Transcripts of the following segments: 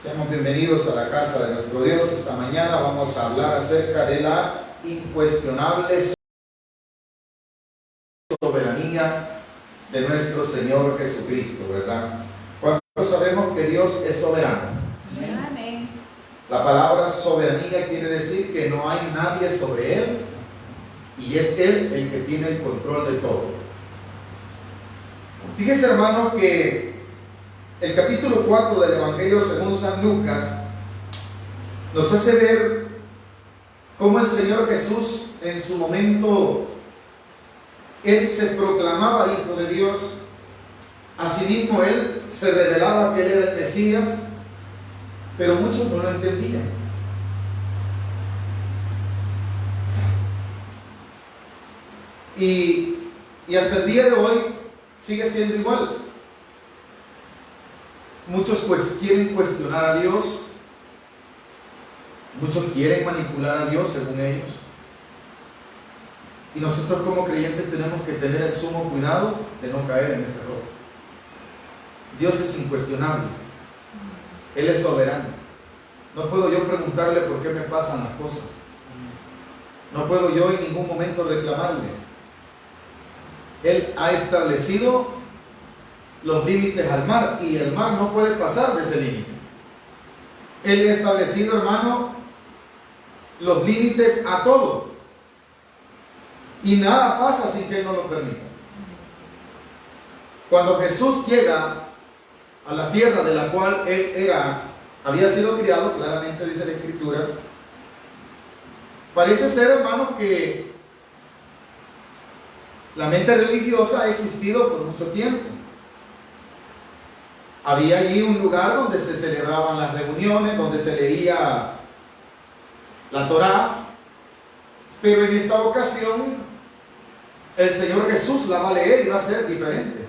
Seamos bienvenidos a la casa de nuestro Dios. Esta mañana vamos a hablar acerca de la incuestionable soberanía de nuestro Señor Jesucristo, ¿verdad? Cuando sabemos que Dios es soberano. Amén. La palabra soberanía quiere decir que no hay nadie sobre Él y es Él el que tiene el control de todo. Fíjese, hermano, que el capítulo 4 del Evangelio según San Lucas nos hace ver cómo el Señor Jesús en su momento Él se proclamaba Hijo de Dios. Asimismo Él se revelaba que Él era el Mesías, pero muchos no lo entendían. Y hasta el día de hoy sigue siendo igual. Muchos quieren cuestionar a Dios, muchos quieren manipular a Dios según ellos. Y nosotros como creyentes tenemos que tener el sumo cuidado de no caer en ese error. Dios es incuestionable, Él es soberano. No puedo yo preguntarle por qué me pasan las cosas. No puedo yo en ningún momento reclamarle. Él ha establecido los límites al mar y el mar no puede pasar de ese límite. Él ha establecido, hermano, los límites a todo y nada pasa sin que Él no lo permita. Cuando Jesús llega a la tierra de la cual Él había sido criado, claramente dice la Escritura, parece ser, hermano, que la mente religiosa ha existido por mucho tiempo. Había allí un lugar donde se celebraban las reuniones, donde se leía la Torá, pero en esta ocasión el Señor Jesús la va a leer y va a ser diferente.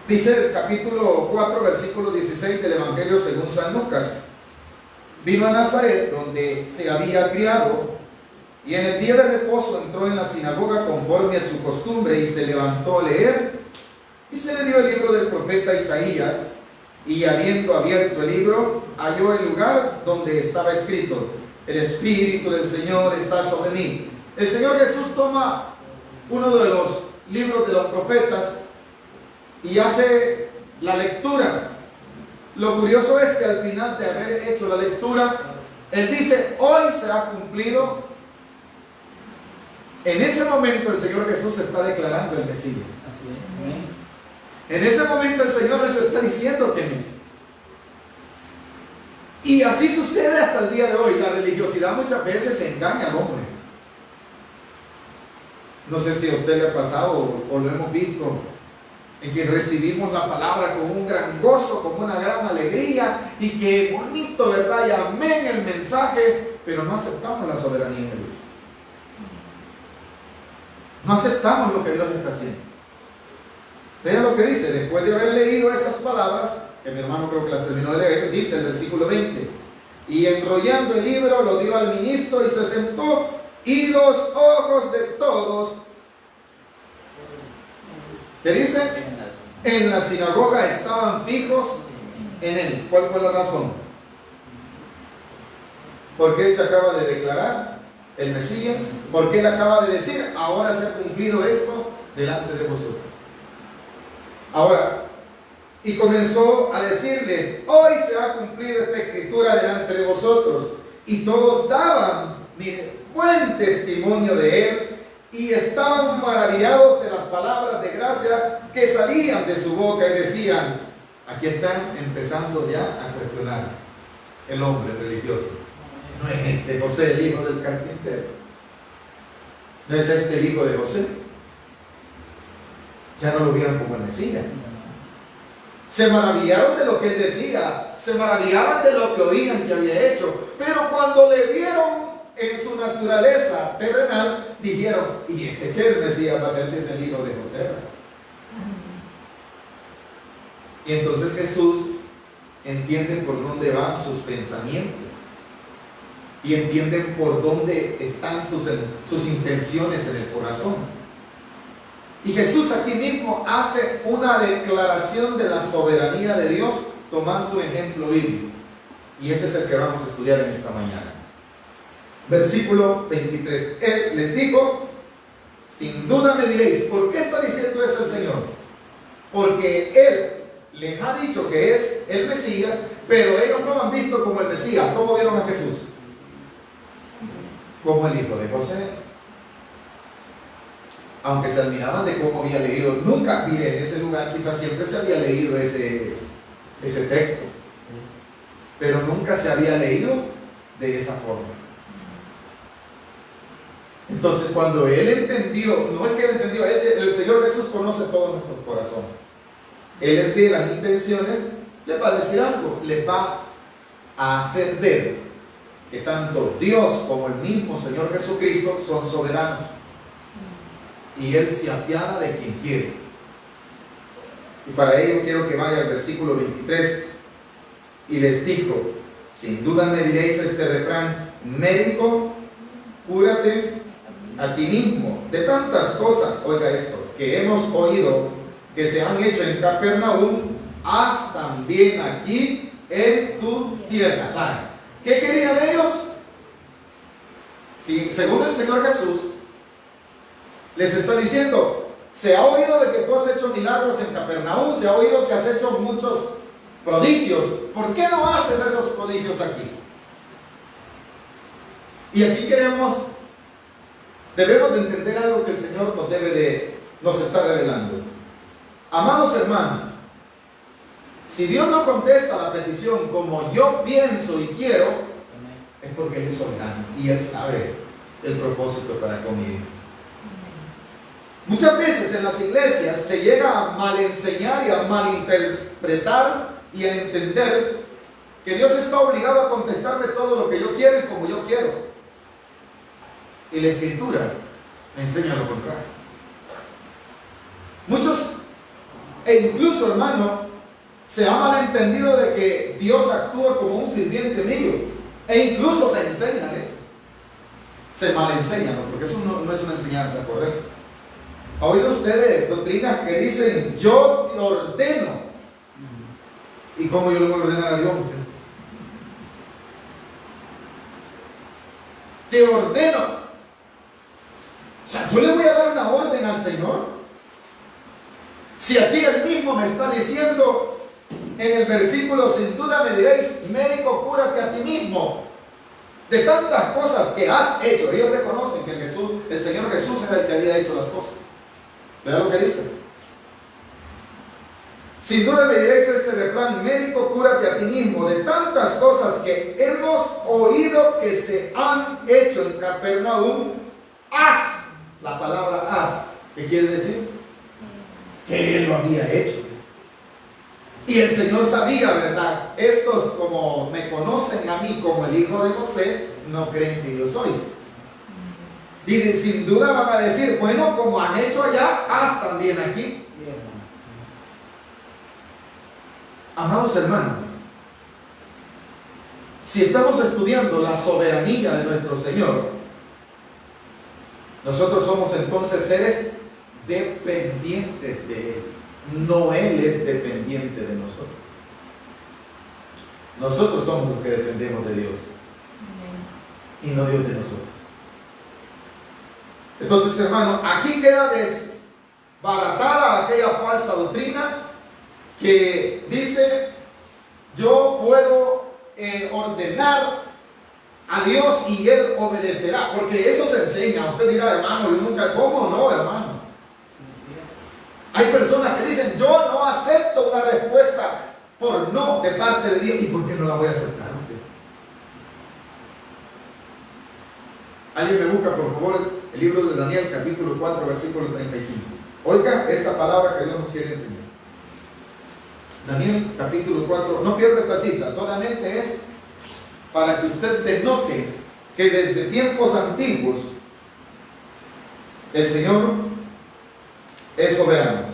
Dice el capítulo 4, versículo 16 del Evangelio según San Lucas: vino a Nazaret, donde se había criado, y en el día de reposo entró en la sinagoga conforme a su costumbre y se levantó a leer. Y se le dio el libro del profeta Isaías, y habiendo abierto el libro, halló el lugar donde estaba escrito: el Espíritu del Señor está sobre mí. El Señor Jesús toma uno de los libros de los profetas y hace la lectura. Lo curioso es que al final de haber hecho la lectura, Él dice: hoy se ha cumplido. En ese momento el Señor Jesús está declarando el Mesías. En ese momento el Señor les está diciendo quién es. Y así sucede hasta el día de hoy. La religiosidad muchas veces engaña al hombre. No sé si a usted le ha pasado o lo hemos visto, en que recibimos la palabra con un gran gozo, con una gran alegría, y que bonito, ¿verdad? Y amén el mensaje, pero no aceptamos la soberanía de Dios. No aceptamos lo que Dios está haciendo. Vean lo que dice, después de haber leído esas palabras, que mi hermano creo que las terminó de leer, dice el versículo 20: y enrollando el libro lo dio al ministro y se sentó, y los ojos de todos, ¿qué dice? En la sinagoga estaban fijos en él. ¿Cuál fue la razón? Porque él se acaba de declarar el Mesías, porque él acaba de decir: ahora se ha cumplido esto delante de vosotros. Ahora, y comenzó a decirles: hoy se ha cumplido esta escritura delante de vosotros. Y todos daban buen testimonio de él y estaban maravillados de las palabras de gracia que salían de su boca, y decían: aquí están empezando ya a cuestionar el hombre religioso. ¿No es este José el hijo del carpintero? ¿No es este el hijo de José? Ya no lo vieron como el Mesías. Se maravillaron de lo que él decía, se maravillaban de lo que oían que había hecho, pero cuando le vieron en su naturaleza terrenal, dijeron: ¿y este qué el Mesías va a ser si es el hijo de José? Y entonces Jesús entiende por dónde van sus pensamientos y entienden por dónde están sus intenciones en el corazón. Y Jesús aquí mismo hace una declaración de la soberanía de Dios tomando un ejemplo bíblico. Y ese es el que vamos a estudiar en esta mañana. Versículo 23. Él les dijo, sin duda me diréis, ¿por qué está diciendo eso el Señor? Porque Él les ha dicho que es el Mesías, pero ellos no lo han visto como el Mesías. ¿Cómo vieron a Jesús? Como el hijo de José. Aunque se admiraban de cómo había leído, nunca, mire, en ese lugar quizás siempre se había leído ese texto, pero nunca se había leído de esa forma. Entonces cuando él entendió, no es que él entendió, el Señor Jesús conoce todos nuestros corazones. Él les ve las intenciones, les va a decir algo, les va a hacer ver que tanto Dios como el mismo Señor Jesucristo son soberanos. Y Él se apiada de quien quiere. Y para ello quiero que vaya al versículo 23. Y les dijo, sin duda me diréis este refrán, médico, cúrate a ti mismo de tantas cosas, oiga esto, que hemos oído que se han hecho en Capernaum, haz también aquí en tu tierra. ¿Qué querían ellos? Si, según el Señor Jesús, les está diciendo, se ha oído de que tú has hecho milagros en Capernaum, se ha oído que has hecho muchos prodigios. ¿Por qué no haces esos prodigios aquí? Y aquí debemos de entender algo que el Señor nos está revelando. Amados hermanos, si Dios no contesta la petición como yo pienso y quiero, es porque Él es soberano y Él sabe el propósito para conmigo. Muchas veces en las iglesias se llega a malenseñar y a malinterpretar y a entender que Dios está obligado a contestarme todo lo que yo quiero y como yo quiero. Y la Escritura me enseña lo contrario. Muchos, e incluso hermano, se ha malentendido de que Dios actúa como un sirviente mío. E incluso se enseña eso. Se malenseña, ¿no? Porque eso no es una enseñanza correcta. ¿Ha oído usted de doctrinas que dicen, yo te ordeno? ¿Y cómo yo le voy a ordenar a Dios? Te ordeno. O sea, yo le voy a dar una orden al Señor. Si aquí Él mismo me está diciendo en el versículo, sin duda me diréis, médico, cúrate a ti mismo de tantas cosas que has hecho. Ellos reconocen que el Señor Jesús era el que había hecho las cosas. Vean lo que dice. Sin duda me diréis este refrán, médico, cúrate a ti mismo de tantas cosas que hemos oído que se han hecho en Capernaum. Haz, la palabra haz, ¿qué quiere decir? Que Él lo había hecho. Y el Señor sabía, ¿verdad? Estos, como me conocen a mí como el hijo de José, no creen que yo soy. Y sin duda van a decir, bueno, como han hecho allá, haz también aquí. Amados hermanos, si estamos estudiando la soberanía de nuestro Señor, nosotros somos entonces seres dependientes de Él. No Él es dependiente de nosotros. Nosotros somos los que dependemos de Dios. Y no Dios de nosotros. Entonces, hermano, aquí queda desbaratada aquella falsa doctrina que dice, yo puedo ordenar a Dios y Él obedecerá, porque eso se enseña. Usted dirá, hermano, yo nunca, ¿cómo no, hermano? Hay personas que dicen, yo no acepto una respuesta por no de parte de Dios. ¿Y por qué no la voy a aceptar? Alguien me busca, por favor, el libro de Daniel, capítulo 4, versículo 35. Oiga esta palabra que Dios nos quiere enseñar. Daniel, capítulo 4, no pierda esta cita, solamente es para que usted denote que desde tiempos antiguos el Señor es soberano.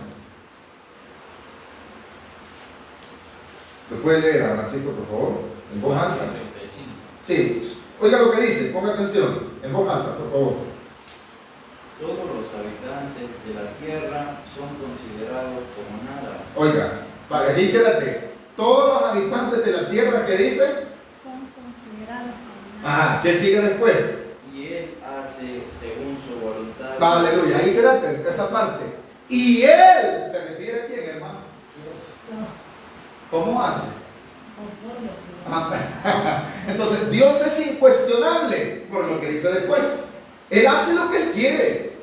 ¿Me puede leer, Abrancito, por favor? En voz alta. Sí. Oiga lo que dice, ponga atención, en voz alta, por favor. Todos los habitantes de la tierra son considerados como nada. Oiga, vale, ahí quédate. todos los habitantes de la tierra que dicen, son considerados abominables. ajá, ¿qué sigue después? Y él hace según su voluntad. Aleluya, ahí quédate, esa parte. Y él, ¿se refiere a quién, hermano? Los ¿Cómo hace? conformes, Entonces Dios es incuestionable por lo que dice después. Él hace lo que él quiere.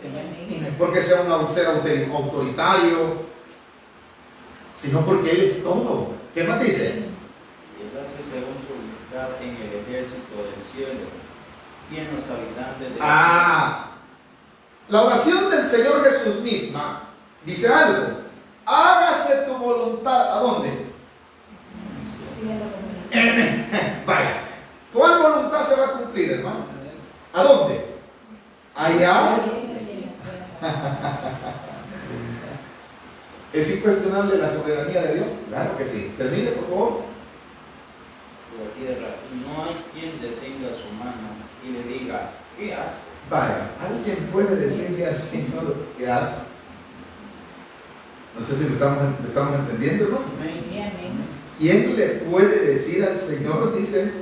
Y no es porque sea un ser autoritario, sino porque él es todo. ¿Qué más dice? Y él hace según su voluntad en el ejército del cielo y en los habitantes de La oración del Señor Jesús misma dice algo. Hágase tu voluntad. ¿A dónde? Vaya. ¿Cuál voluntad se va a cumplir, hermano? ¿A dónde? Allá. ¿Es incuestionable la soberanía de Dios? Claro que sí. Termine, por favor. la tierra. No hay quien detenga su mano y le diga, ¿qué haces? Vaya, ¿alguien puede decirle al Señor qué hace? No sé si lo estamos entendiendo, ¿no? ¿Quién le puede decir al Señor, dice,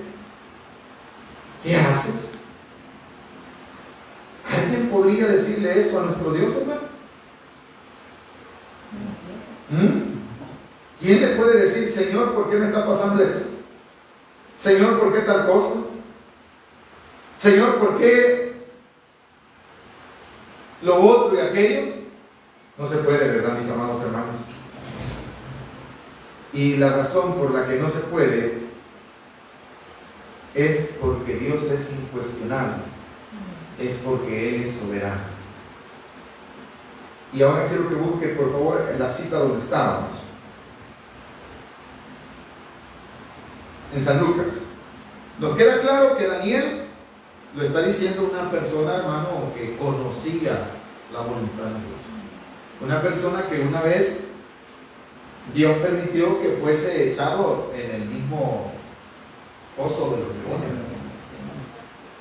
qué haces? ¿Alguien podría decirle eso a nuestro Dios, hermano? ¿Quién le puede decir, Señor, ¿por qué me está pasando esto? Señor, ¿por qué tal cosa? Señor, ¿por qué lo otro y aquello? No se puede, ¿verdad, mis amados hermanos? Y la razón por la que no se puede es porque Dios es incuestionable, es porque Él es soberano. Y ahora quiero que busque, por favor, la cita donde estábamos. En San Lucas. Nos queda claro que Daniel lo está diciendo una persona, hermano, que conocía la voluntad de Dios. Una persona que una vez Dios permitió que fuese echado en el mismo foso de los leones.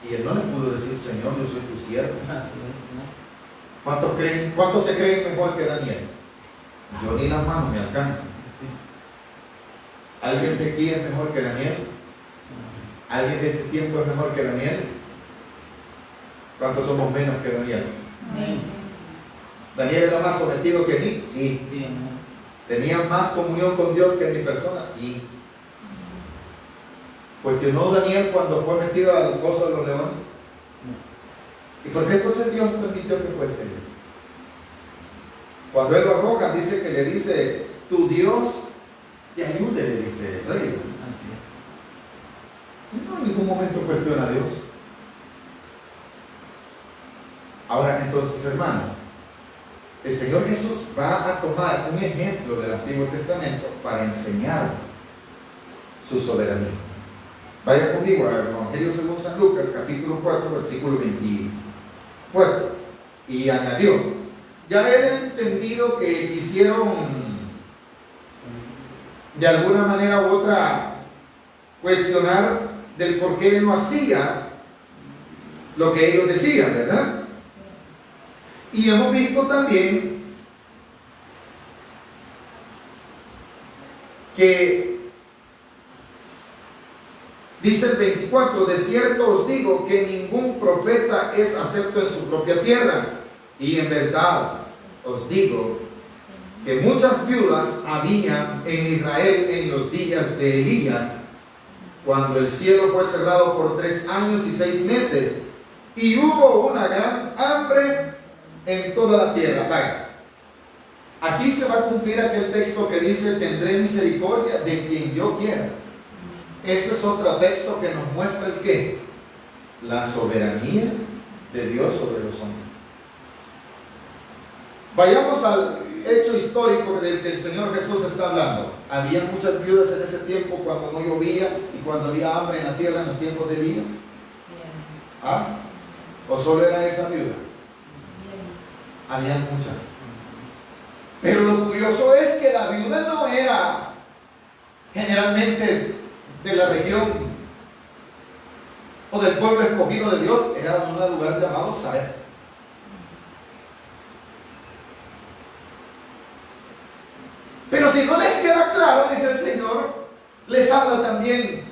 Y él no le pudo decir, Señor, yo soy tu siervo. ¿Cuántos se creen mejor que Daniel? Yo ni las manos me alcanzan. ¿Alguien de aquí es mejor que Daniel? ¿Alguien de este tiempo es mejor que Daniel? ¿Cuántos somos menos que Daniel? ¿Daniel era más sometido que mí? Sí. ¿Tenía más comunión con Dios que mi persona? Sí. ¿Cuestionó Daniel cuando fue metido al pozo de los leones? ¿Y por qué entonces Dios permitió que fuese él? Cuando él lo arroja, dice que le dice, tu Dios te ayude, le dice el rey. No en ningún momento cuestiona a Dios. Ahora entonces, hermano, el Señor Jesús va a tomar un ejemplo del Antiguo Testamento para enseñar su soberanía. Vaya conmigo al Evangelio según San Lucas, capítulo 4, versículo 24. Y añadió, ya he entendido que quisieron de alguna manera u otra cuestionar del por qué él no hacía lo que ellos decían, ¿verdad? Y hemos visto también que dice el 24, de cierto os digo que ningún profeta es acepto en su propia tierra, y en verdad os digo que muchas viudas había en Israel en los días de Elías, cuando el cielo fue cerrado por 3 años y 6 meses, y hubo una gran hambre en toda la tierra. Vaya, aquí se va a cumplir aquel texto que dice, tendré misericordia de quien yo quiera. Eso es otro texto que nos muestra el qué, la soberanía de Dios sobre los hombres. Vayamos al hecho histórico del que el Señor Jesús está hablando. Había muchas viudas en ese tiempo cuando no llovía y cuando había hambre en la tierra en los tiempos de Elías. ¿Ah? ¿O solo era esa viuda? Había muchas. Pero lo curioso es que la viuda no era generalmente de la región o del pueblo escogido de Dios, era un lugar llamado Sarepta. Pero si no les queda claro, dice el Señor, les habla también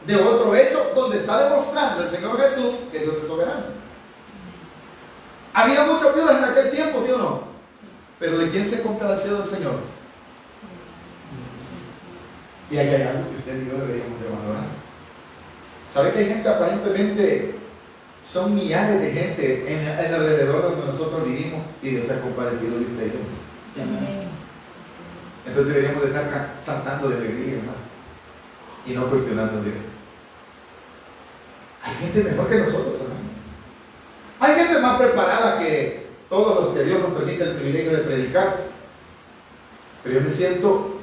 de otro hecho donde está demostrando el Señor Jesús que Dios es soberano. Había muchas viudas en aquel tiempo, ¿sí o no? Pero ¿de quién se compadecido del Señor? Y ahí hay algo que usted y yo deberíamos de valorar. ¿Sabe que hay gente aparentemente, son millares de gente en el alrededor donde nosotros vivimos y Dios se ha compadecido de usted y yo? Entonces deberíamos de estar saltando de alegría, hermano, y no cuestionando a Dios. Hay gente mejor que nosotros, hermano. Hay gente más preparada que todos los que Dios nos permite el privilegio de predicar. Pero yo me siento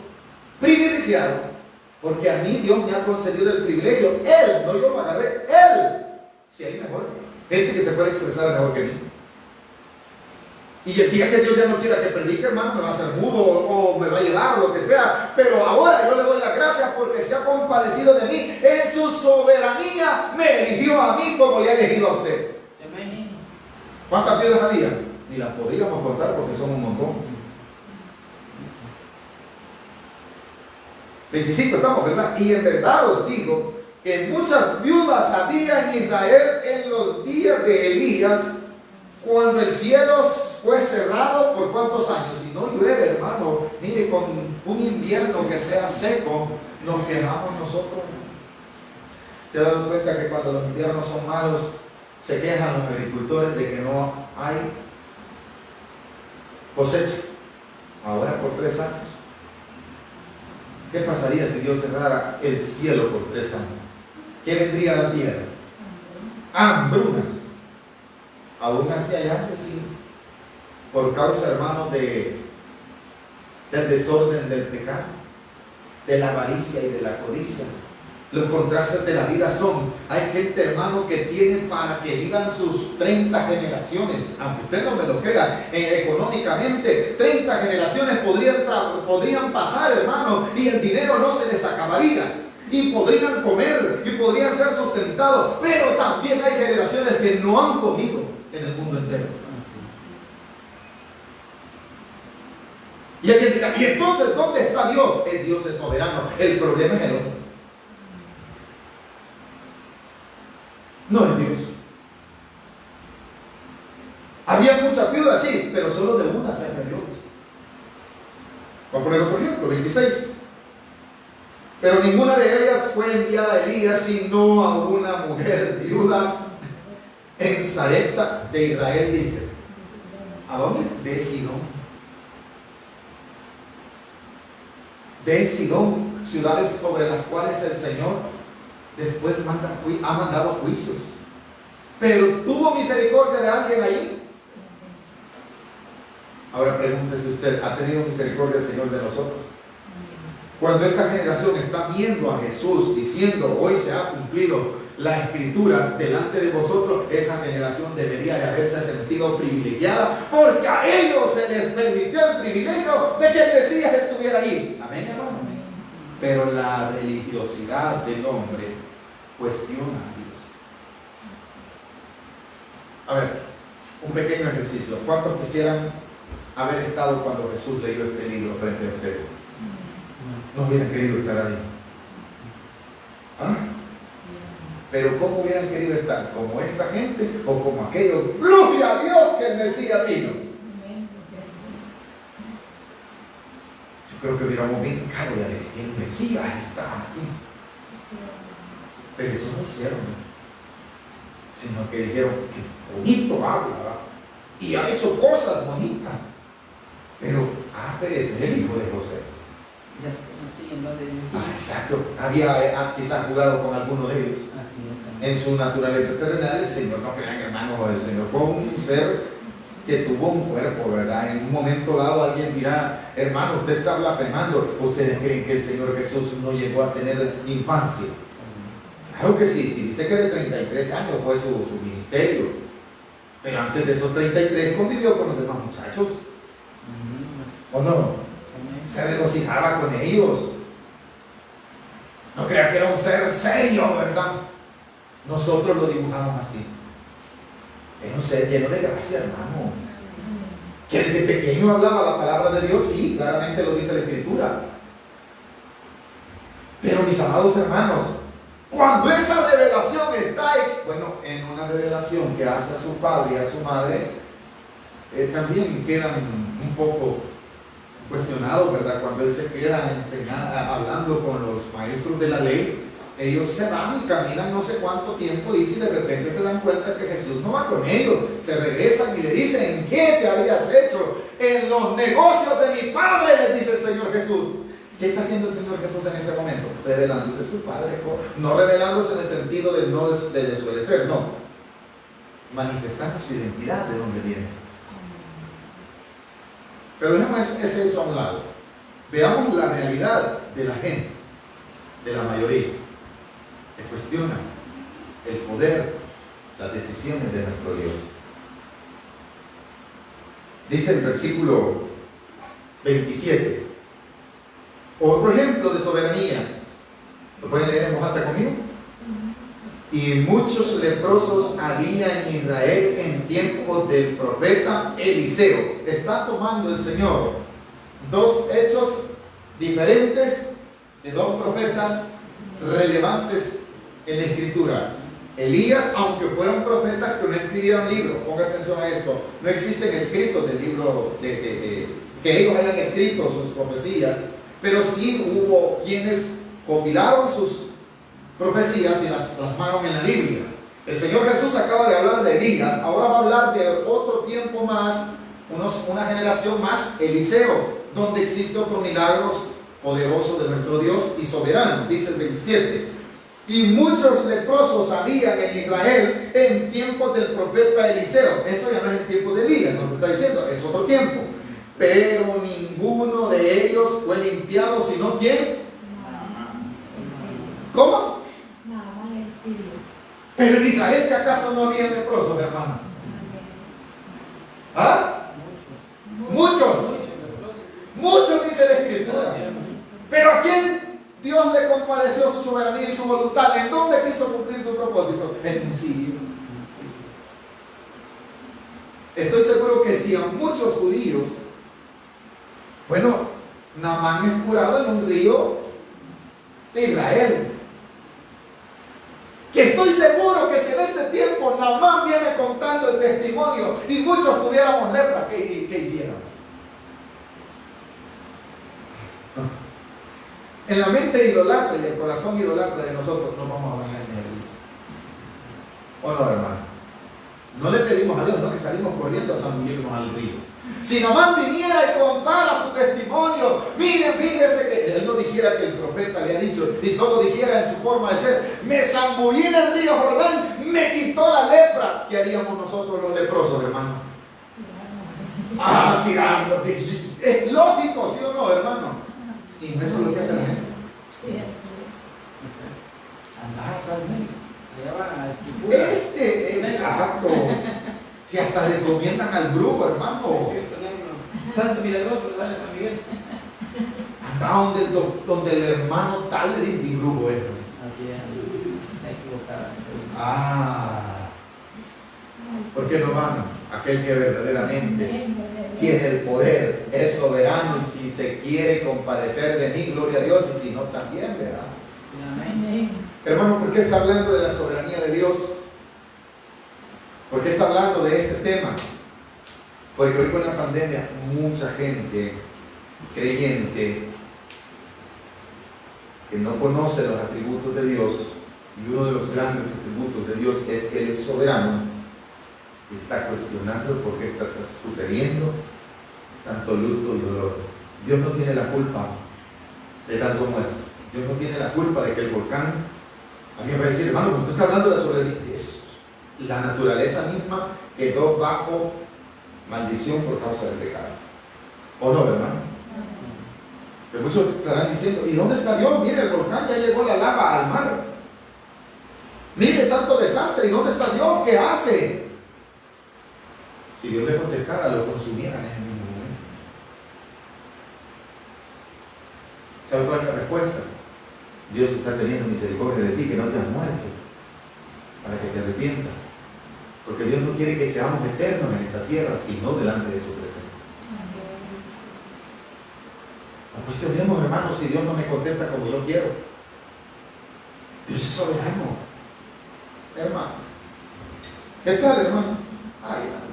privilegiado porque a mí Dios me ha concedido el privilegio. Él, no yo lo agarré, Él. Si hay mejor, gente que se puede expresar mejor que mí. Y el día que Dios ya no quiera que predique, hermano, me va a hacer mudo o me va a llevar o lo que sea. Pero ahora yo le doy las gracias porque se ha compadecido de mí. En su soberanía me eligió a mí como le ha elegido a usted. ¿Cuántas viudas había? Ni las podríamos contar porque son un montón. 25 estamos, ¿verdad? Y en verdad os digo que muchas viudas había en Israel en los días de Elías, cuando el cielo fue cerrado por cuántos años. Si no llueve, hermano, mire, con un invierno que sea seco, nos quejamos nosotros. ¿Se ha dado cuenta que cuando los inviernos son malos, se quejan los agricultores de que no hay cosecha? Ahora por 3 años. ¿Qué pasaría si Dios cerrara el cielo por 3 años? ¿Qué vendría a la tierra? Hambruna. Aún así hay hambre, sí. Por causa, hermanos, del desorden del pecado, de la avaricia y de la codicia. Los contrastes de la vida son, hay gente, hermano, que tiene para que vivan sus 30 generaciones, aunque usted no me lo crea, económicamente 30 generaciones podrían pasar, hermano, y el dinero no se les acabaría, y podrían comer, y podrían ser sustentados, pero también hay generaciones que no han comido en el mundo entero. Y alguien dirá, ¿y entonces dónde está Dios? El Dios es soberano, el problema es el hombre. No es Dios. Había muchas viudas, sí, pero solo de una se perdió. Voy a poner otro ejemplo, 26. Pero ninguna de ellas fue enviada a Elías, sino a una mujer viuda en Sarepta de Israel, dice. ¿A dónde? De Sidón. De Sidón, ciudades sobre las cuales el Señor después ha mandado juicios. Pero ¿tuvo misericordia de alguien allí? Ahora pregúntese usted, ¿ha tenido misericordia el Señor de nosotros? Cuando esta generación está viendo a Jesús diciendo, hoy se ha cumplido la escritura delante de vosotros, esa generación debería de haberse sentido privilegiada, porque a ellos se les permitió el privilegio de que el Mesías estuviera allí. Amén, hermano. Pero la religiosidad del hombre cuestiona a Dios. A ver, un pequeño ejercicio. ¿Cuántos quisieran haber estado cuando Jesús leyó este libro frente a ustedes? No hubieran querido estar ahí. ¿Ah? Pero ¿cómo hubieran querido estar? ¿Como esta gente o como aquellos? ¡Gloria a Dios que el Mesías vino! Yo creo que hubiéramos brincado y el Mesías está aquí. Pero eso no hicieron, sino que dijeron que bonito habla y ha hecho cosas bonitas, pero pero es el hijo de José. Exacto, había quizás jugado con alguno de ellos. En su naturaleza terrenal, el Señor, no crean, hermanos, el Señor fue un ser que tuvo un cuerpo, ¿verdad? En un momento dado alguien dirá, hermano, usted está blasfemando. ¿Ustedes creen que el Señor Jesús no llegó a tener infancia? Claro que sí, sí, dice que de 33 años fue su ministerio, pero antes de esos 33 convivió con los demás muchachos, ¿o no? Se regocijaba con ellos. No crea que era un ser serio, ¿verdad? Nosotros lo dibujamos así. Era un ser lleno de gracia, hermano, que desde pequeño hablaba la palabra de Dios, sí, claramente lo dice la Escritura. Pero mis amados hermanos, cuando esa revelación está hecha, bueno, en una revelación que hace a su padre y a su madre, también quedan un poco cuestionados, ¿verdad? Cuando él se queda hablando con los maestros de la ley, ellos se van y caminan no sé cuánto tiempo, dice, y de repente se dan cuenta que Jesús no va con ellos. Se regresan y le dicen: ¿en qué te habías hecho? En los negocios de mi padre, les dice el Señor Jesús. ¿Qué está haciendo el Señor Jesús en ese momento? Revelándose a su Padre, no revelándose en el sentido de no de desobedecer, no, manifestando su identidad, de dónde viene. Pero dejemos ese hecho a un lado. Veamos la realidad de la gente, de la mayoría, que cuestiona el poder, las decisiones de nuestro Dios. Dice el versículo 27, otro ejemplo de soberanía. ¿Lo pueden leer en voz alta conmigo? Y muchos leprosos había en Israel en tiempos del profeta Eliseo. Está tomando el Señor dos hechos diferentes de dos profetas relevantes en la Escritura. Elías, aunque fueron profetas que no escribieron libros, ponga atención a esto, no existen escritos del libro que ellos hayan escrito sus profecías, pero sí hubo quienes compilaron sus profecías y las plasmaron en la Biblia. El Señor Jesús acaba de hablar de Elías, ahora va a hablar de otro tiempo más, una generación más, Eliseo, donde existe otro milagro poderoso de nuestro Dios y soberano. Dice el 27, y muchos leprosos había en Israel en tiempos del profeta Eliseo. Eso ya no es el tiempo de Elías, nos está diciendo, es otro tiempo. Pero ninguno de ellos fue limpiado, sino ¿quién? ¿Cómo? Pero en Israel, ¿que acaso no había leprosos, hermano? ¿Ah? Muchos dice la Escritura. Pero ¿a quién Dios le compadeció su soberanía y su voluntad? ¿En dónde quiso cumplir su propósito? En un sirio. Estoy seguro que si a muchos judíos, bueno, Naamán es curado en un río de Israel. Que estoy seguro que si en este tiempo Naamán viene contando el testimonio y muchos tuviéramos lepra, ¿qué hiciéramos? En la mente idolatra y el corazón idolatra de nosotros no vamos a bañar en el río. ¿O no, hermano? No le pedimos a Dios, no, que salimos corriendo a zambullirnos al río. Si Naamán viniera y contara su testimonio, miren, fíjese que él no dijera que el profeta le ha dicho, y solo dijera en su forma de ser: me zambullí en el río Jordán, me quitó la lepra. ¿Qué haríamos nosotros los leprosos, hermano? Tirarlo. Es lógico, ¿sí o no, hermano? Y no eso es lo que hace la gente. Sí, así Andar hasta el médico. Se llevan a Exacto. Si hasta recomiendan al brujo, hermano. Santo milagroso, vale San Miguel. Anda donde el hermano tal le dice: mi brujo es. Así es, está equivocada. ¿Por qué no van? Aquel que verdaderamente tiene el poder, es soberano, y si se quiere compadecer de mí, gloria a Dios, y si no, también, ¿verdad? Sí, amén. Hermano, ¿por qué está hablando de la soberanía de Dios? ¿Por qué está hablando de este tema? Porque hoy con la pandemia mucha gente creyente que no conoce los atributos de Dios, y uno de los grandes atributos de Dios es que Él es soberano, está cuestionando por qué está sucediendo tanto luto y dolor. Dios no tiene la culpa de tanto muerto. Dios no tiene la culpa de que el volcán... Alguien va a decir: hermano, usted está hablando de la soberanía. La naturaleza misma quedó bajo maldición por causa del pecado. ¿O no, hermano? Pero muchos estarán diciendo: ¿y dónde está Dios? Mire, el volcán, ya llegó la lava al mar. Mire tanto desastre, ¿y dónde está Dios? ¿Qué hace? Si Dios le contestara, lo consumieran en el mismo momento. ¿Sabe cuál es la respuesta? Dios está teniendo misericordia de ti, que no te has muerto, para que te arrepientas. Porque Dios no quiere que seamos eternos en esta tierra, sino delante de su presencia. No cuestionemos, hermanos, si Dios no me contesta como yo quiero. Dios es soberano, hermano. ¿Qué tal, hermano? Ay, hermano,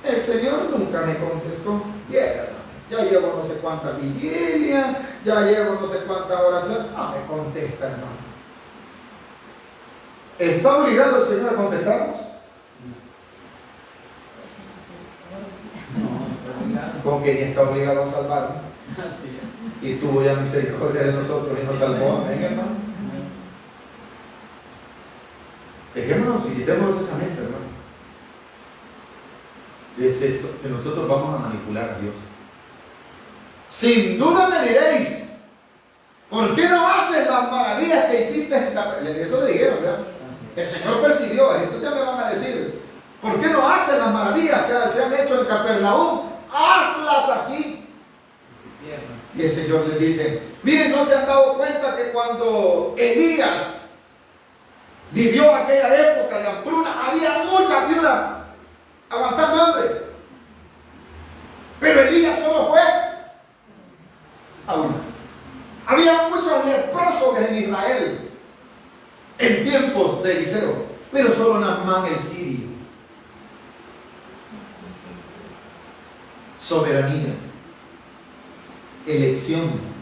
el Señor nunca me contestó. Bien, hermano, ya llevo no sé cuántas vigilias, ya llevo no sé cuántas oraciones. Ah, me contesta, hermano. ¿Está obligado el Señor a contestarnos? No, está obligado. Con que ni está obligado a salvarnos. Así es. Y tuvo ya misericordia de nosotros y nos salvó. Amén, hermano. Dejémonos y quitémonos esa mente, hermano. Es eso, que nosotros vamos a manipular a Dios. Sin duda me diréis, ¿por qué no haces las maravillas que hiciste en la... Eso le dijeron, ¿verdad? El Señor persiguió. Entonces ya me van a decir, ¿por qué no haces las maravillas que se han hecho en Capernaum? Hazlas aquí. Y el Señor les dice, miren, ¿no se han dado cuenta que cuando Elías vivió aquella época de hambruna, había muchas viudas aguantando hambre? Pero Elías solo fue a una. Había muchos leprosos en Israel en tiempos de Eliseo, pero solo Naamán el sirio. Soberanía, elección,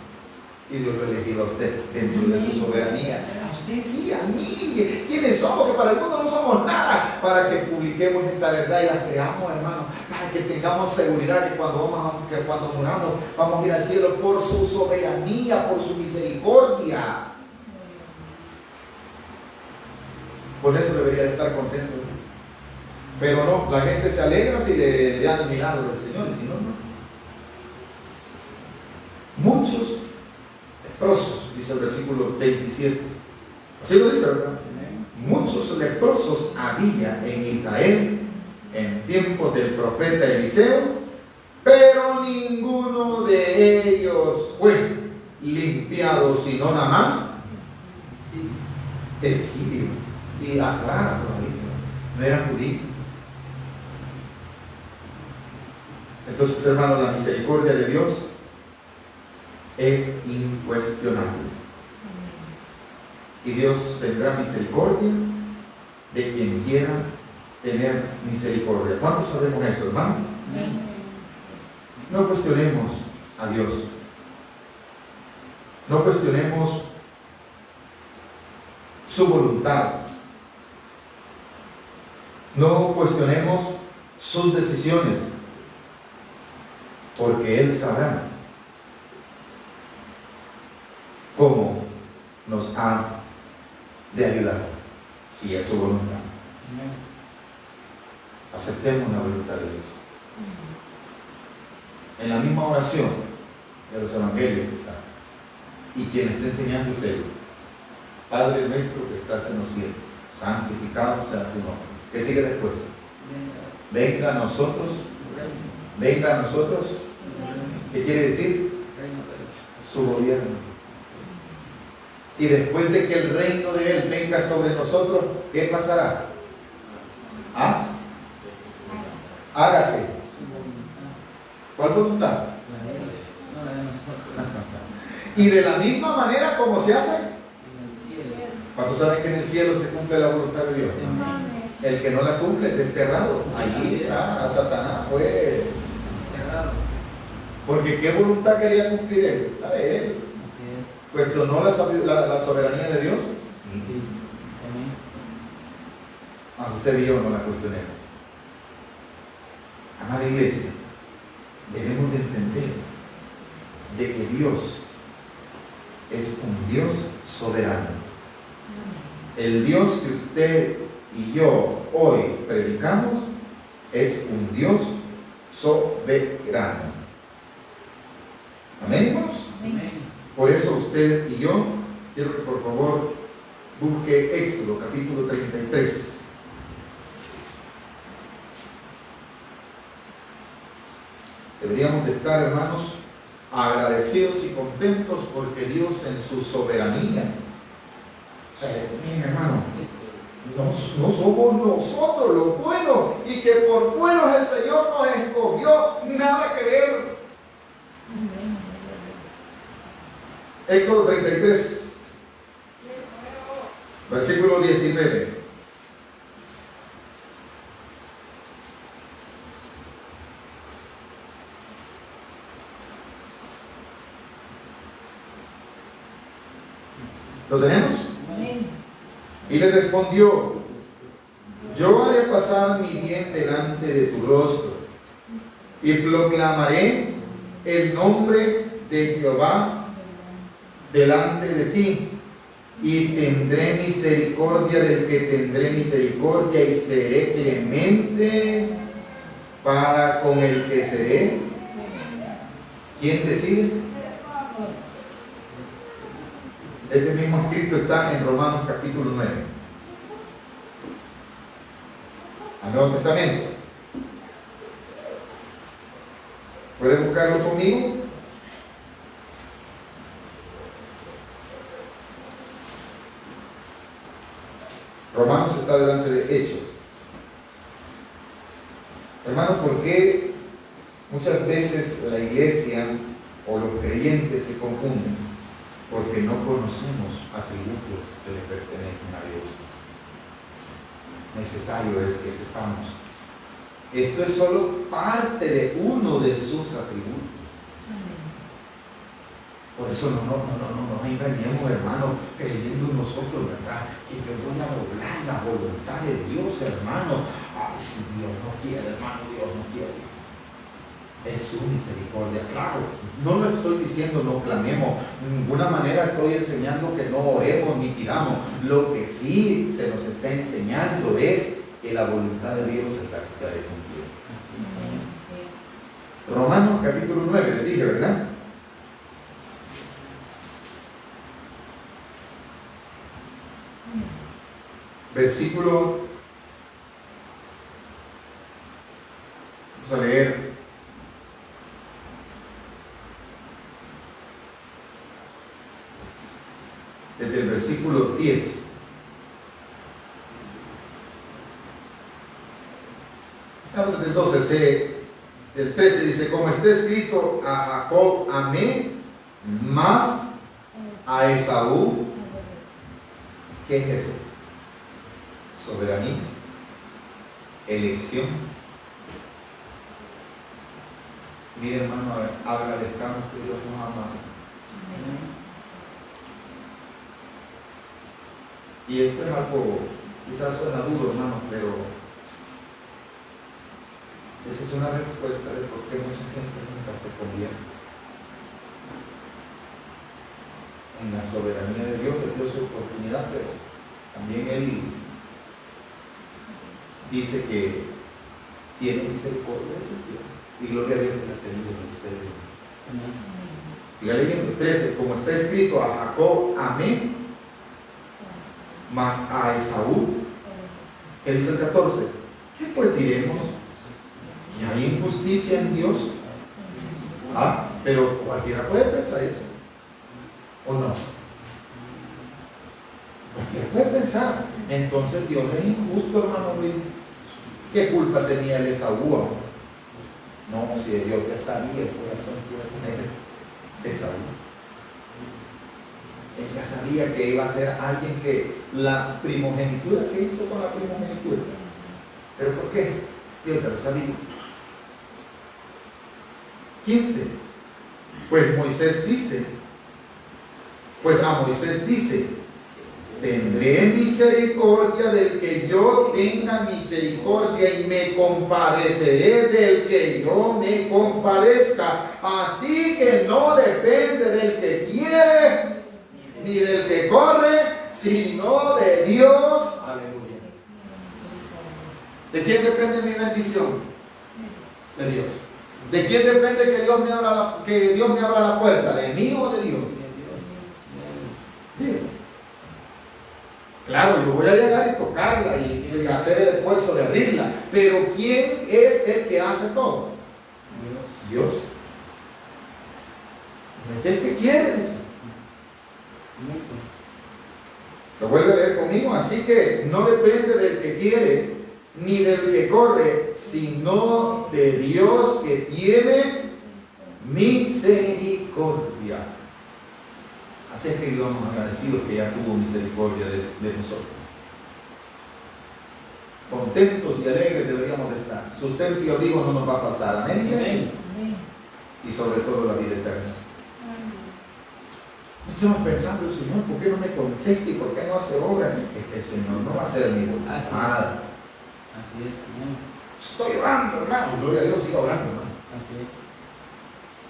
y Dios lo ha elegido a usted dentro de su soberanía. A usted sí, a mí. ¿Quiénes somos? Que para el mundo no somos nada. Para que publiquemos esta verdad y la creamos, hermano. Para que tengamos seguridad que cuando muramos vamos a ir al cielo por su soberanía, por su misericordia. Por eso debería de estar contento. Pero no, la gente se alegra si le dan el milagro del Señor, y si no, no. Muchos leprosos, dice el versículo 27. Así lo dice, ¿verdad? Muchos leprosos había en Israel en tiempos del profeta Eliseo, pero ninguno de ellos fue limpiado, sino Naamán, el sirio. Y aclara todavía, no era judío. Entonces, hermano, la misericordia de Dios es incuestionable. Y Dios tendrá misericordia de quien quiera tener misericordia. ¿Cuántos sabemos eso, hermano? No cuestionemos a Dios. No cuestionemos su voluntad. No cuestionemos sus decisiones, porque Él sabrá cómo nos ha de ayudar, si es su voluntad. Aceptemos la voluntad de Dios. En la misma oración de los evangelios está, y quien está enseñando es Él: Padre nuestro que estás en los cielos, santificado sea tu nombre. ¿Qué sigue después? Venga a nosotros. Venga a nosotros. ¿Qué quiere decir? Su gobierno. Y después de que el reino de Él venga sobre nosotros, ¿qué pasará? ¿Ah? Hágase. ¿Cuál voluntad? Y de la misma manera como se hace. ¿Cuántos saben que en el cielo se cumple la voluntad de Dios? El que no la cumple es desterrado. Allí está, Satanás fue. Porque ¿qué voluntad quería cumplir él? La de él. ¿Cuestionó la soberanía de Dios? Sí. A usted y yo no la cuestionemos. Amada iglesia, debemos de entender de que Dios es un Dios soberano. El Dios que usted y yo hoy predicamos es un Dios soberano. Amén, hermanos. Amén. Por eso usted y yo, quiero que por favor busque Éxodo capítulo 33. Deberíamos de estar, hermanos, agradecidos y contentos porque Dios en su soberanía, o sea, miren, hermano, no somos nosotros los buenos, y que por buenos el Señor nos escogió, nada que ver. Éxodo 33. Versículo 19. ¿Lo tenemos? Amén. Y le respondió: yo haré pasar mi bien delante de tu rostro y proclamaré el nombre de Jehová delante de ti, y tendré misericordia del que tendré misericordia, y seré clemente para con el que seré. ¿Quién decide? Este mismo escrito está en Romanos capítulo 9. Al Nuevo Testamento. ¿Pueden buscarlo conmigo? Romanos está delante de Hechos. Hermano, ¿por qué muchas veces la iglesia o los creyentes se confunden? Porque no conocemos atributos que le pertenecen a Dios. Necesario es que sepamos. Esto es solo parte de uno de sus atributos. Por eso no nos engañemos, hermano, creyendo nosotros, ¿verdad? Que yo voy a doblar la voluntad de Dios, hermano. Ay, si Dios no quiere, hermano, Dios no quiere. Es su misericordia, claro. No lo estoy diciendo, no clamemos. De ninguna manera estoy enseñando que no oremos ni pidamos. Lo que sí se nos está enseñando es que la voluntad de Dios es la que se ha de cumplir. Romanos capítulo 9, le dije, ¿verdad? Versículo, vamos a leer desde el versículo 10. Desde el 12, el 13 dice: como está escrito, a Jacob amé, más a Esaú. ¿Qué es eso? Soberanía, elección. Mira, hermano, agradezcamos que Dios nos ama. Y esto es algo, quizás suena duro, hermano, pero esa es una respuesta de por qué mucha gente nunca se convierte. En la soberanía de Dios, le dio su oportunidad, pero también Él dice que tiene misericordia y gloria a Dios que la ha tenido en ustedes. Siga leyendo. 13. Como está escrito, a Jacob amé, más a Esaú. ¿Qué dice el 14? ¿Qué pues diremos? ¿Que hay injusticia en Dios? Ah, pero cualquiera puede pensar eso, ¿o no? Cualquiera puede pensar, entonces Dios es injusto, hermano Luis. ¿Qué culpa tenía el Esaú? No, si Dios ya sabía el corazón que iba a tener Esaú. Él ya sabía que iba a ser alguien que la primogenitura, ¿qué hizo con la primogenitura? ¿Pero por qué? Dios ya lo sabía. 15. Pues a Moisés dice: tendré misericordia del que yo tenga misericordia, y me compadeceré del que yo me compadezca. Así que no depende del que quiere ni del que corre, sino de Dios. Aleluya. ¿De quién depende mi bendición? De Dios. ¿De quién depende que Dios me abra la puerta? ¿De mí o de Dios? Dios. Claro, yo voy a llegar y tocarla y hacer el esfuerzo de abrirla, pero ¿quién es el que hace todo? Dios. No es el que quiere, dice. Lo vuelve a leer conmigo. Así que no depende del que quiere ni del que corre, sino de Dios que tiene misericordia. Así sé que íbamos agradecidos que ya tuvo misericordia de nosotros. Contentos y alegres deberíamos de estar. Sustento y abrigo no nos va a faltar. Amén. Amén. Amén. Y sobre todo la vida eterna. Estamos pensando, Señor, ¿por qué no me contesta y por qué no hace obra? Es que el Señor no va a hacer mi voluntad. Así es, amén. Estoy orando, hermano. Gloria a Dios, siga orando, hermano. Así es.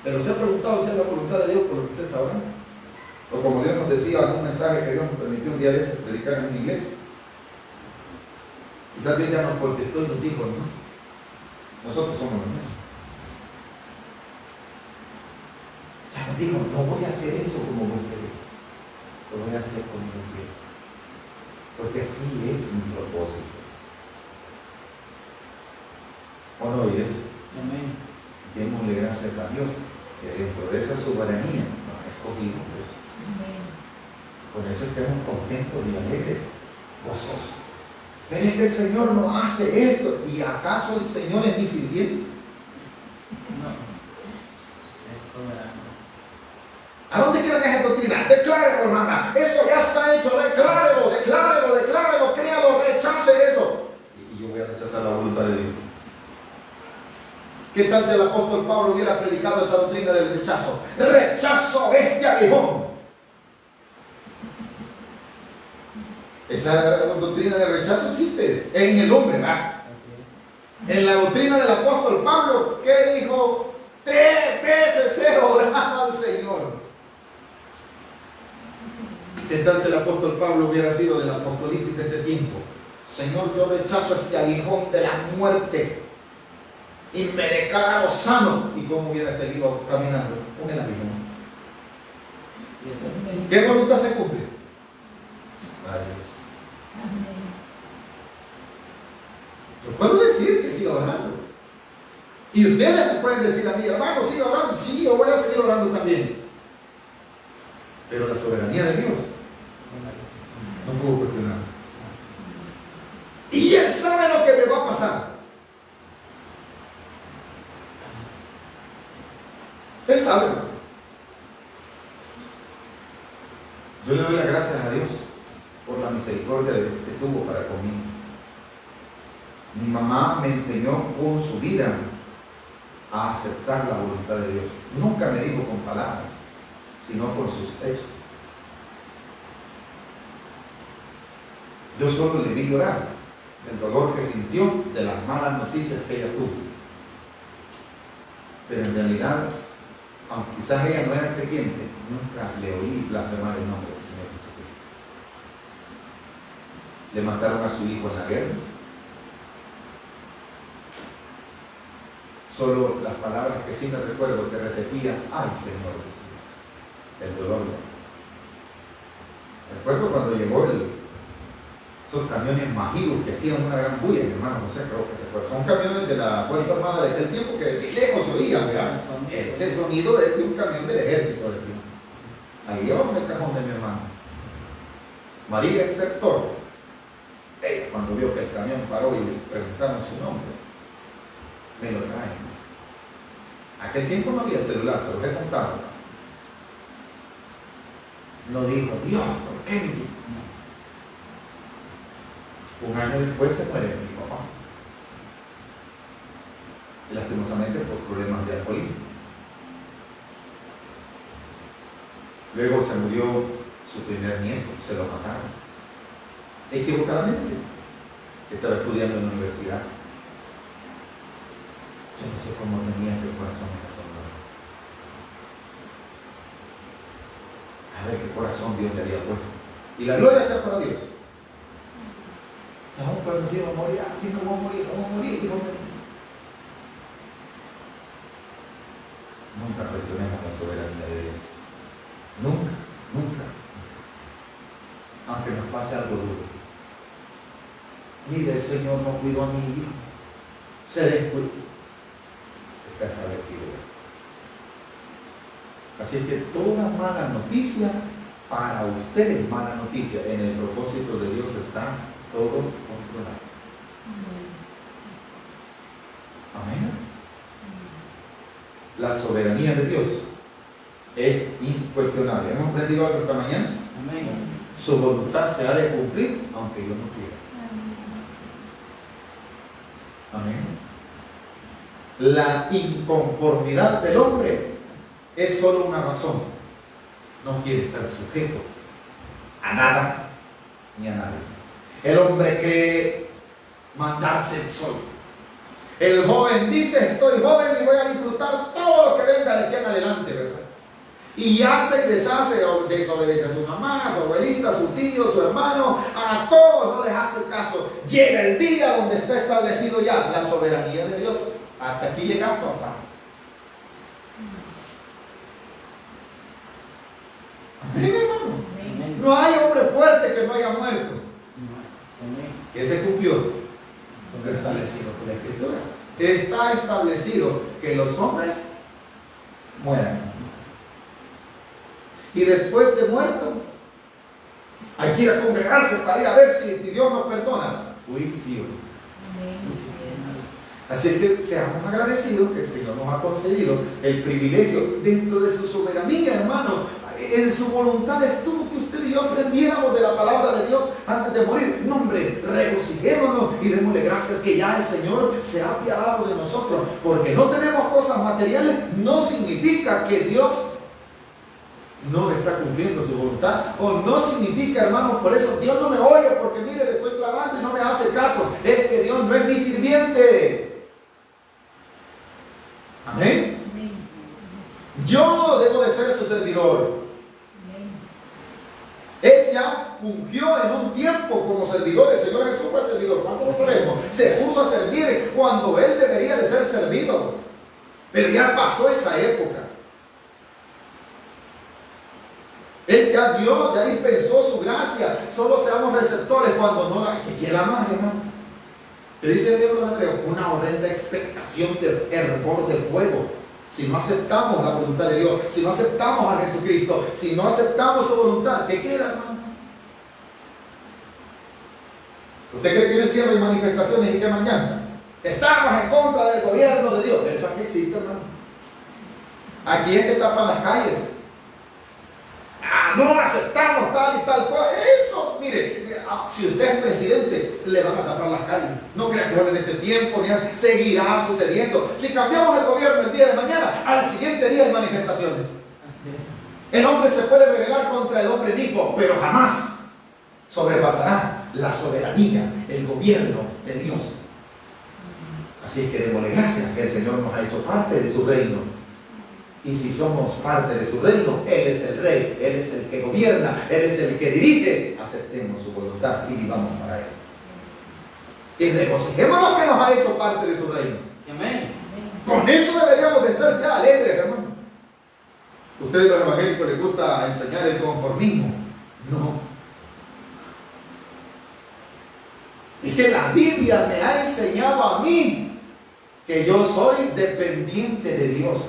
Pero se ha preguntado si es la voluntad de Dios por lo que usted está orando. O como Dios nos decía en un mensaje que Dios nos permitió un día de estos predicar en una iglesia. Quizás Dios ya nos contestó y nos dijo, no. Nosotros somos los mismos. Ya nos dijo, no voy a hacer eso como vos querés. Lo voy a hacer como yo quiero. Porque así es mi propósito. ¿O no oyes? Amén. Démosle gracias a Dios que dentro de esa soberanía nos ha escogido. Por eso estemos contentos y alegres, gozosos. Pero es que el Señor no hace esto. ¿Y acaso el Señor es mi sirviente? No. Es soberano. ¿A dónde queda que esa doctrina? Declárelo, hermana. Eso ya está hecho. Declárelo, declárelo, declárelo. Créalo, rechace eso. Y yo voy a rechazar la voluntad de Dios. ¿Qué tal si el apóstol Pablo hubiera predicado esa doctrina del rechazo? Rechazo este aguijón. Esa doctrina de rechazo existe en el hombre, ¿verdad? Así es. En la doctrina del apóstol Pablo, ¿qué dijo? 3 veces he orado al Señor. ¿Qué tal si el apóstol Pablo hubiera sido del apostolito de este tiempo? Señor, yo rechazo este aguijón de la muerte y me declaro sano. ¿Y cómo hubiera seguido caminando? Con el aguijón. Y eso es. ¿Qué voluntad se cumple? Adiós. Amén. Yo puedo decir que siga orando. Y ustedes me pueden decir a mí, hermano, siga orando. Sí, yo voy a seguir orando también. Pero la soberanía de Dios no puedo cuestionar. Y Él sabe lo que me va a pasar. Él sabe. Yo le doy las gracias a Dios por la misericordia que tuvo para conmigo. Mi mamá me enseñó con su vida a aceptar la voluntad de Dios. Nunca me dijo con palabras, sino con sus hechos. Yo solo le vi llorar el dolor que sintió de las malas noticias que ella tuvo. Pero en realidad, aunque quizás ella no era creyente, nunca le oí blasfemar el nombre del Señor Jesucristo. Le mataron a su hijo en la guerra. Solo las palabras que sí me recuerdo que repetía, ay Señor, decía, el dolor. Recuerdo cuando llegó esos camiones Majibus que hacían una gran bulla, mi hermano José creo que se acuerda. Son camiones de la Fuerza Armada de aquel tiempo que de lejos se oían, ¿verdad? Ese sonido es de un camión del ejército, decía. Ahí llevamos el cajón de mi hermano. María Estertor, ella cuando vio que el camión paró y le preguntaron su nombre, me lo traen. Aquel tiempo no había celular, se los he contado. No dijo, Dios, ¿por qué mi hijo? Un año después se muere mi papá. Y lastimosamente por problemas de alcoholismo. Luego se murió su primer nieto, se lo mataron. Equivocadamente. Estaba estudiando en la universidad. Yo no sé cómo tenía ese corazón en esa hora. A ver qué corazón Dios le había puesto. Y la gloria sea para Dios. Aún cuando decía, vamos a morir, si no vamos a morir, vamos a morir, vamos a morir. Nunca cuestionemos la soberanía de Dios. Nunca, nunca. Aunque nos pase algo duro. Mire, el Señor no cuidó a mi hijo. Se descuidó. Está establecido. Así que toda mala noticia para ustedes, mala noticia. En el propósito de Dios está todo controlado. Amén. La soberanía de Dios es incuestionable. ¿Hemos aprendido algo esta mañana? Amén. Su voluntad se ha de cumplir aunque yo no quiera. Amén. La inconformidad del hombre es solo una razón. No quiere estar sujeto a nada ni a nadie. El hombre cree mandarse el sol. El joven dice: estoy joven y voy a disfrutar todo lo que venga de aquí en adelante, ¿verdad? Y hace y deshace, desobedece a su mamá, a su abuelita, a su tío, a su hermano, a todos no les hace caso. Llega el día donde está establecido ya la soberanía de Dios. Hasta aquí llegamos, papá. Amén, hermano. Amén. No hay hombre fuerte que no haya muerto. Amén. ¿Qué se cumplió? Lo establecido por la Escritura. Está establecido que los hombres mueran. Y después de muerto, hay que ir a congregarse para ir a ver si Dios nos perdona. Juicio. Así que seamos agradecidos que el Señor nos ha concedido el privilegio dentro de su soberanía, hermano. En su voluntad estuvo que usted y yo aprendiéramos de la palabra de Dios antes de morir. No, hombre, regocijémonos y démosle gracias que ya el Señor se ha apiadado de nosotros. Porque no tenemos cosas materiales, no significa que Dios no está cumpliendo su voluntad, o no significa, hermanos, por eso Dios no me oye, porque mire, le estoy clamando y no me hace caso. Es que Dios no es mi sirviente. Amén. Yo debo de ser su servidor. Él ya fungió en un tiempo como servidor. El Señor Jesús fue servidor. ¿Cuánto lo sabemos? Se puso a servir cuando Él debería de ser servido. Pero ya pasó esa época. Él ya dio, ya dispensó su gracia. Solo seamos receptores cuando no la... ¿Qué quiera más, hermano? ¿Qué dice el libro de Hebreos? Una horrenda expectación de hervor de fuego. Si no aceptamos la voluntad de Dios, si no aceptamos a Jesucristo, si no aceptamos su voluntad, ¿qué quiera, hermano? ¿Usted cree que en el cielo hay manifestaciones y que mañana estamos en contra del gobierno de Dios? Eso aquí existe, hermano. Aquí es que tapan las calles. No aceptamos tal y tal cosa. Eso, mire, si usted es presidente, le van a tapar las calles. No crea que en este tiempo seguirá sucediendo. Si cambiamos el gobierno el día de mañana, al siguiente día hay manifestaciones. Así es. El hombre se puede rebelar contra el hombre mismo, pero jamás sobrepasará la soberanía, el gobierno de Dios. Así es que démosle gracias que el Señor nos ha hecho parte de su reino. Y si somos parte de su reino, Él es el rey, Él es el que gobierna, Él es el que dirige. Aceptemos su voluntad y vivamos para Él. Y regocijémonos que nos ha hecho parte de su reino. Amén. Con eso deberíamos de estar ya alegres, hermano. ¿Ustedes los evangélicos les gusta enseñar el conformismo? No. Es que la Biblia me ha enseñado a mí que yo soy dependiente de Dios.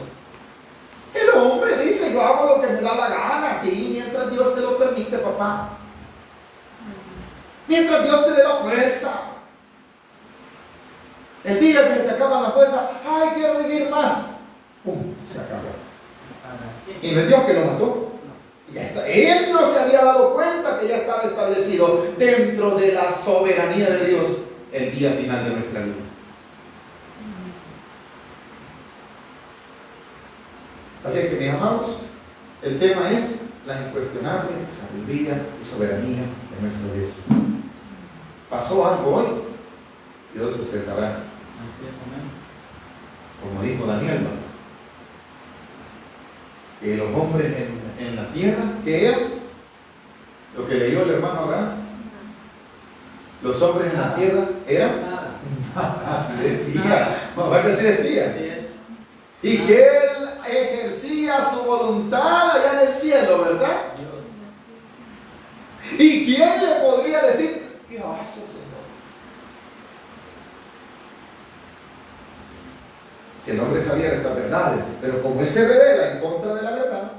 El hombre dice: yo hago lo que me da la gana, sí, mientras Dios te lo permite, papá. Mientras Dios te dé la fuerza. El día que te acaba la fuerza, ay, quiero vivir más. ¡Pum! Se acabó. Y no es Dios que lo mató. Ya está. Él no se había dado cuenta que ya estaba establecido dentro de la soberanía de Dios el día final de nuestra vida. Así que, mis amados, el tema es la incuestionable sabiduría y soberanía de nuestro Dios. Pasó algo hoy, Dios usted sabrá. Así es, amén. Como dijo Daniel, ¿no? Que los hombres en la tierra, ¿qué eran? Lo que leyó el hermano Abraham. Los hombres en la tierra eran Nada. así decía. Mamá que así decía. Así es. Y que él ejercía su voluntad allá en el cielo, ¿verdad? Dios. ¿Y quién le podría decir qué hace, Señor? Si el hombre sabía estas verdades, pero como él se revela en contra de la verdad,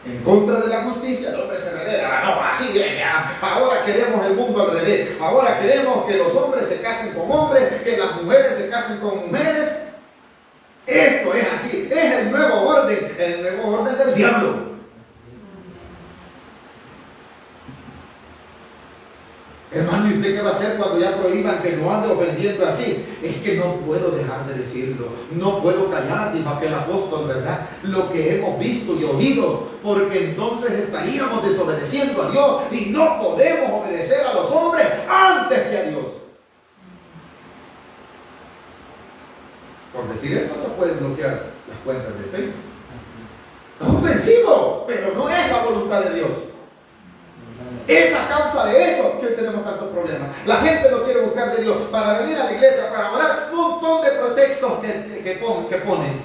en contra de la justicia, el hombre se revela. No, así es, ahora queremos el mundo al revés. Ahora queremos que los hombres se casen con hombres, que las mujeres se casen con mujeres. Esto es así, es el nuevo orden del diablo. Hermano, ¿y usted qué va a hacer cuando ya prohíban que no ande ofendiendo así? Es que no puedo dejar de decirlo, no puedo callar, dijo aquel apóstol, ¿verdad? Lo que hemos visto y oído, porque entonces estaríamos desobedeciendo a Dios y no podemos obedecer a los hombres antes que a Dios. Por decir esto, no pueden bloquear las cuentas de Facebook. Es ofensivo, pero no es la voluntad de Dios. Es a causa de eso que hoy tenemos tantos problemas. La gente no quiere buscar de Dios para venir a la iglesia, para orar, un montón de pretextos que ponen.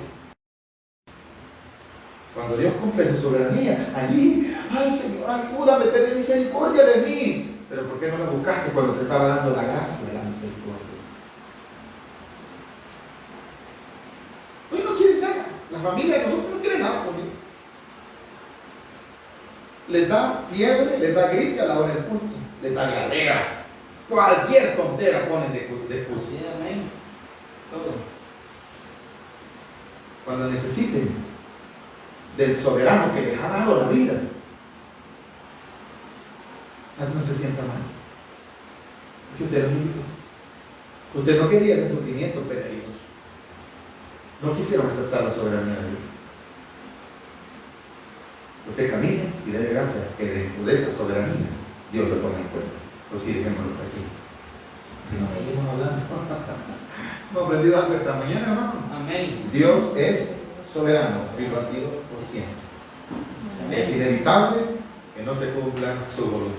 Cuando Dios cumple su soberanía, allí, ay Señor, ayúdame, ten misericordia de mí. Pero ¿por qué no lo buscaste cuando te estaba dando la gracia de la misericordia? Hoy no quieren nada. La familia de nosotros no quiere nada conmigo. Les da fiebre, les da gripe a la hora del culto, les da diarrea. Cualquier tontera ponen de excusa. Sí, amén. Todo. Cuando necesiten del soberano que les ha dado la vida, no se sienta mal. Porque usted lo invitó. Usted no quería ese sufrimiento, pero ellos no quisieron aceptar la soberanía de Dios. Usted camina y dele gracias que de esa soberanía Dios lo toma en cuenta. Pues sí, dejémoslo aquí. Si nos seguimos hablando. Hemos aprendido algo esta mañana, hermano. Amén. Dios es soberano y lo ha sido por siempre. Es inevitable que no se cumpla su voluntad.